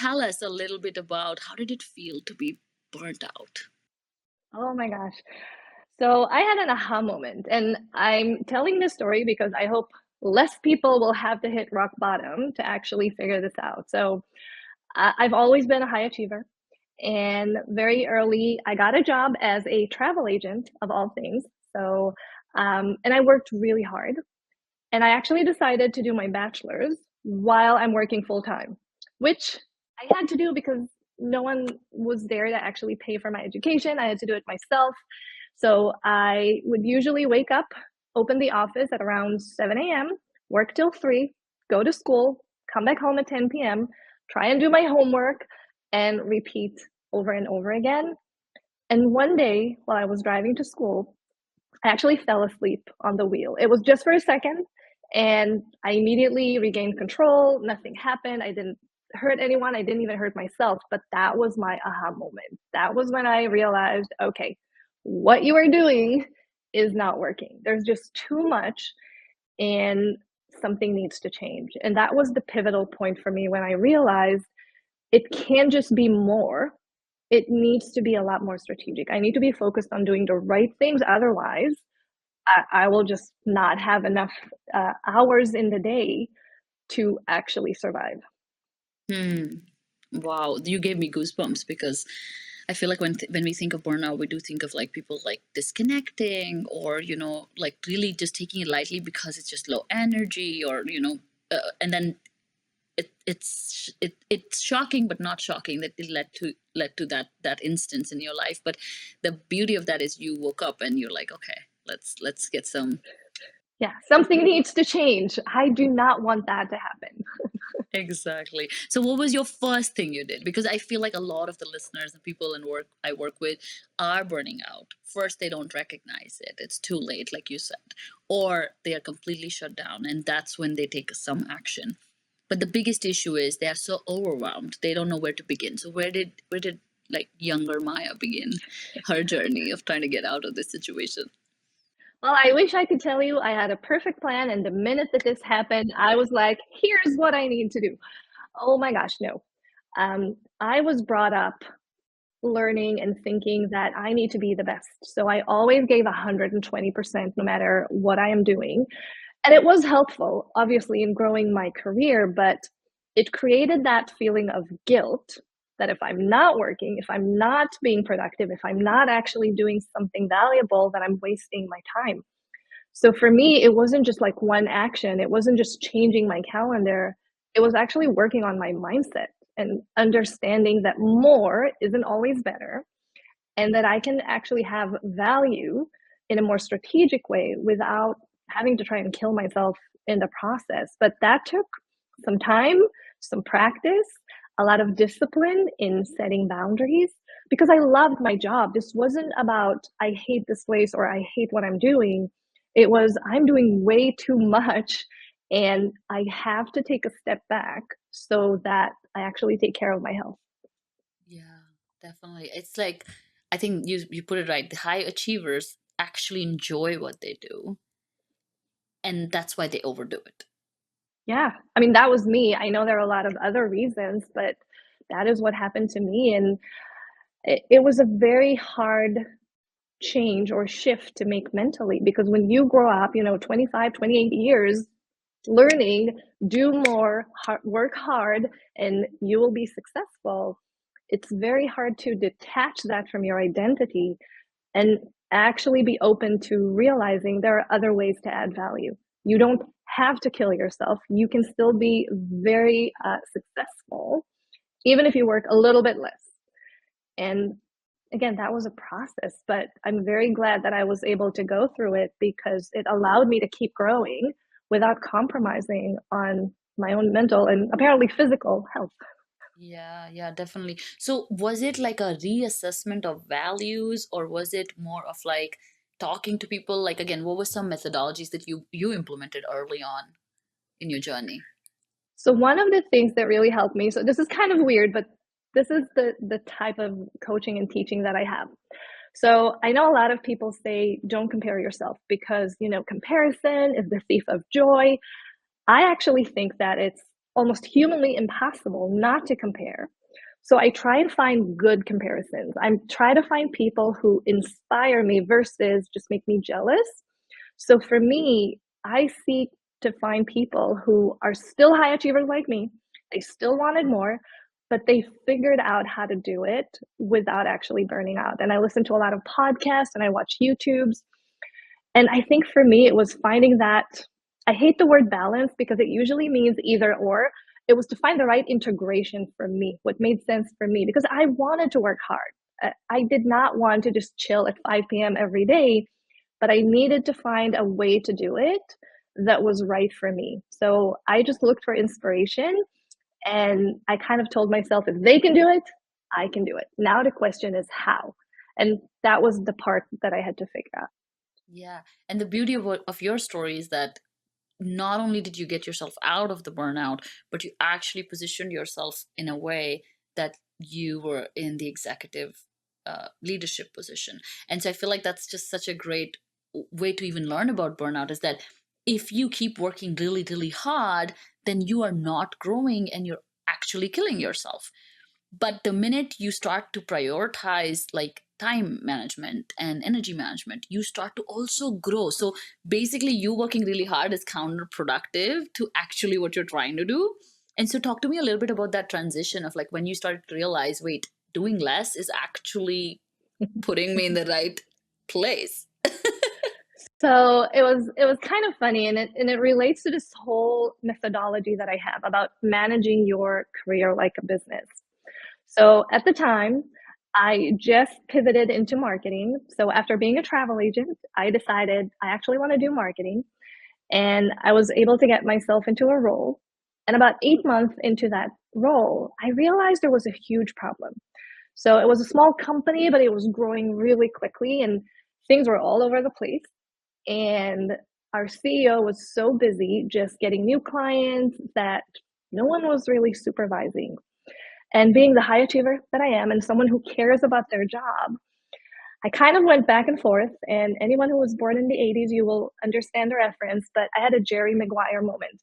tell us a little bit about how did it feel to be burnt out? Oh my gosh. So I had an aha moment, and I'm telling this story because I hope less people will have to hit rock bottom to actually figure this out. So I've always been a high achiever, and very early, I got a job as a travel agent of all things. So, and I worked really hard, and I actually decided to do my bachelor's while I'm working full time, which I had to do because no one was there to actually pay for my education. I had to do it myself. So I would usually wake up, open the office at around 7 a.m., work till 3, go to school, come back home at 10 p.m., try and do my homework, and repeat over and over again. And one day while I was driving to school, I actually fell asleep on the wheel. It was just for a second, and I immediately regained control. Nothing happened. I didn't hurt anyone. I didn't even hurt myself. But that was my aha moment. That was when I realized, okay, what you are doing is not working. There's just too much, and something needs to change. And that was the pivotal point for me when I realized it can't just be more. It needs to be a lot more strategic. I need to be focused on doing the right things. Otherwise, I will just not have enough hours in the day to actually survive. Hmm. Wow, you gave me goosebumps because I feel like when we think of burnout, we do think of like people like disconnecting or like really just taking it lightly because it's just low energy or and then it's shocking but not shocking that it led to that instance in your life. But the beauty of that is you woke up and you're like, okay, let's get some. Yeah, something needs to change. I do not want that to happen. Exactly. So what was your first thing you did? Because I feel like a lot of the listeners and people in work I work with are burning out. First, they don't recognize it. It's too late, like you said. Or they are completely shut down and that's when they take some action. But the biggest issue is they are so overwhelmed. They don't know where to begin. So where did like younger Maya begin her journey of trying to get out of this situation? Well, I wish I could tell you I had a perfect plan, and the minute that this happened, I was like, here's what I need to do. Oh my gosh, no. I was brought up learning and thinking that I need to be the best. So I always gave 120% no matter what I am doing. And it was helpful, obviously, in growing my career, but it created that feeling of guilt that if I'm not working, if I'm not being productive, if I'm not actually doing something valuable, that I'm wasting my time. So for me, it wasn't just like one action, it wasn't just changing my calendar. It was actually working on my mindset and understanding that more isn't always better, and that I can actually have value in a more strategic way without having to try and kill myself in the process. But that took some time, some practice, a lot of discipline in setting boundaries because I loved my job. This wasn't about I hate this place or I hate what I'm doing. It was I'm doing way too much and I have to take a step back so that I actually take care of my health. Yeah, definitely. It's like I think you put it right. The high achievers actually enjoy what they do, and that's why they overdo it. Yeah. I mean, that was me. I know there are a lot of other reasons, but that is what happened to me. And it was a very hard change or shift to make mentally because when you grow up, 25, 28 years learning, do more, work hard, and you will be successful, it's very hard to detach that from your identity and actually be open to realizing there are other ways to add value. You don't have to kill yourself. You can still be very successful, even if you work a little bit less. And again, that was a process, but I'm very glad that I was able to go through it because it allowed me to keep growing without compromising on my own mental and apparently physical health. Yeah, yeah, definitely. So was it like a reassessment of values, or was it more of like talking to people? Like again, what were some methodologies that you implemented early on in your journey? So one of the things that really helped me, so this is kind of weird, but this is the type of coaching and teaching that I have. So I know a lot of people say don't compare yourself because, comparison is the thief of joy. I actually think that it's almost humanly impossible not to compare. So I try and find good comparisons. I try to find people who inspire me versus just make me jealous. So for me, I seek to find people who are still high achievers like me. They still wanted more, but they figured out how to do it without actually burning out. And I listen to a lot of podcasts and I watch YouTubes. And I think for me, it was finding that. I hate the word balance because it usually means either or. It was to find the right integration for me, what made sense for me, because I wanted to work hard. I did not want to just chill at 5 p.m. every day, but I needed to find a way to do it that was right for me. So I just looked for inspiration and I kind of told myself, if they can do it, I can do it. Now the question is how. And that was the part that I had to figure out. Yeah. And the beauty of your story is that not only did you get yourself out of the burnout, but you actually positioned yourself in a way that you were in the executive leadership position. And so I feel like that's just such a great way to even learn about burnout, is that if you keep working really, really hard, then you are not growing and you're actually killing yourself. But the minute you start to prioritize like time management and energy management, you start to also grow. So basically, you working really hard is counterproductive to actually what you're trying to do. And so, talk to me a little bit about that transition of like when you started to realize, wait, doing less is actually putting me in the right place. So it was kind of funny, and it relates to this whole methodology that I have about managing your career like a business. So at the time, I just pivoted into marketing. So after being a travel agent, I decided I actually want to do marketing, and I was able to get myself into a role. And about 8 months into that role, I realized there was a huge problem. So it was a small company, but it was growing really quickly, and things were all over the place. And our CEO was so busy just getting new clients that no one was really supervising. And being the high achiever that I am and someone who cares about their job, I kind of went back and forth. And anyone who was born in the 80s, you will understand the reference, but I had a Jerry Maguire moment.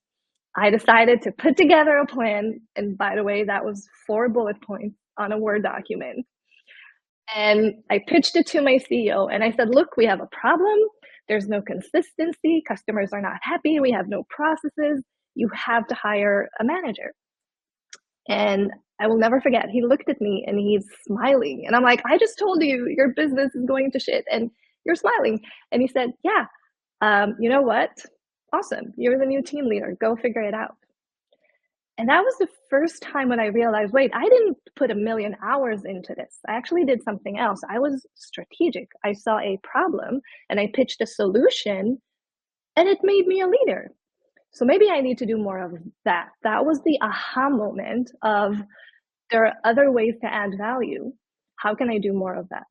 I decided to put together a plan. And by the way, that was 4 bullet points on a Word document. And I pitched it to my CEO and I said, look, we have a problem. There's no consistency. Customers are not happy. We have no processes. You have to hire a manager. And I will never forget, he looked at me and he's smiling. And I'm like, I just told you your business is going to shit and you're smiling. And he said, yeah, you know what? Awesome. You're the new team leader. Go figure it out. And that was the first time when I realized, wait, I didn't put a million hours into this. I actually did something else. I was strategic. I saw a problem and I pitched a solution and it made me a leader. So maybe I need to do more of that. That was the aha moment of there are other ways to add value. How can I do more of that?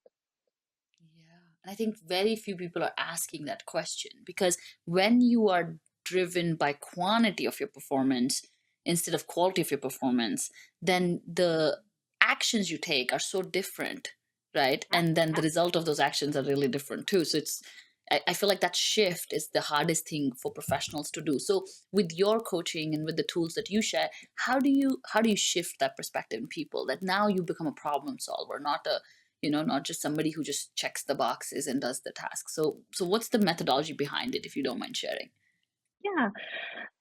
Yeah. And I think very few people are asking that question, because when you are driven by quantity of your performance instead of quality of your performance, then the actions you take are so different, right? And then the result of those actions are really different too. So I feel like that shift is the hardest thing for professionals to do. So with your coaching and with the tools that you share, how do you shift that perspective in people, that now you become a problem solver, not just somebody who just checks the boxes and does the task. So what's the methodology behind it, if you don't mind sharing? Yeah,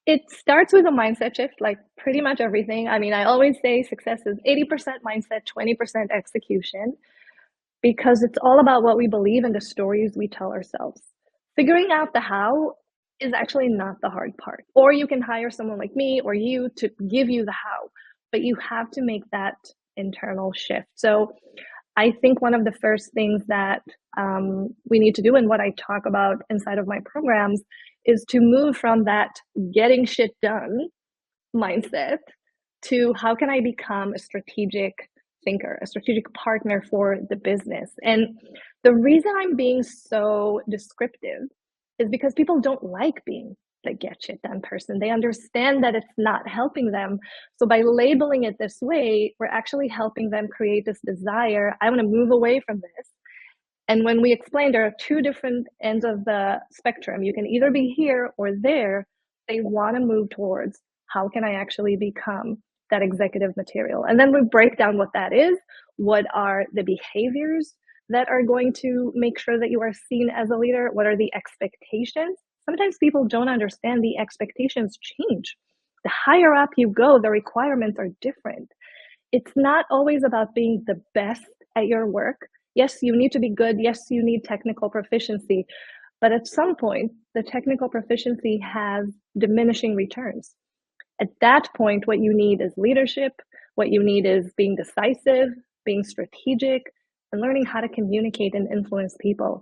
it starts with a mindset shift, like pretty much everything. I mean, I always say success is 80% mindset, 20% execution, because it's all about what we believe and the stories we tell ourselves. Figuring out the how is actually not the hard part. Or you can hire someone like me or you to give you the how, but you have to make that internal shift. So I think one of the first things that we need to do, and what I talk about inside of my programs, is to move from that getting shit done mindset to how can I become a strategic thinker, a strategic partner for the business. And the reason I'm being so descriptive is because people don't like being the get shit done person. They understand that it's not helping them. So by labeling it this way, we're actually helping them create this desire. I want to move away from this. And when we explain there are two different ends of the spectrum, you can either be here or there. They want to move towards How can I actually become that executive material? And then we break down what that is. What are the behaviors that are going to make sure that you are seen as a leader? What are the expectations? Sometimes people don't understand the expectations change. The higher up you go, the requirements are different. It's not always about being the best at your work. Yes, you need to be good. Yes, you need technical proficiency. But at some point, the technical proficiency has diminishing returns. At that point, what you need is leadership. What you need is being decisive, being strategic, and learning how to communicate and influence people.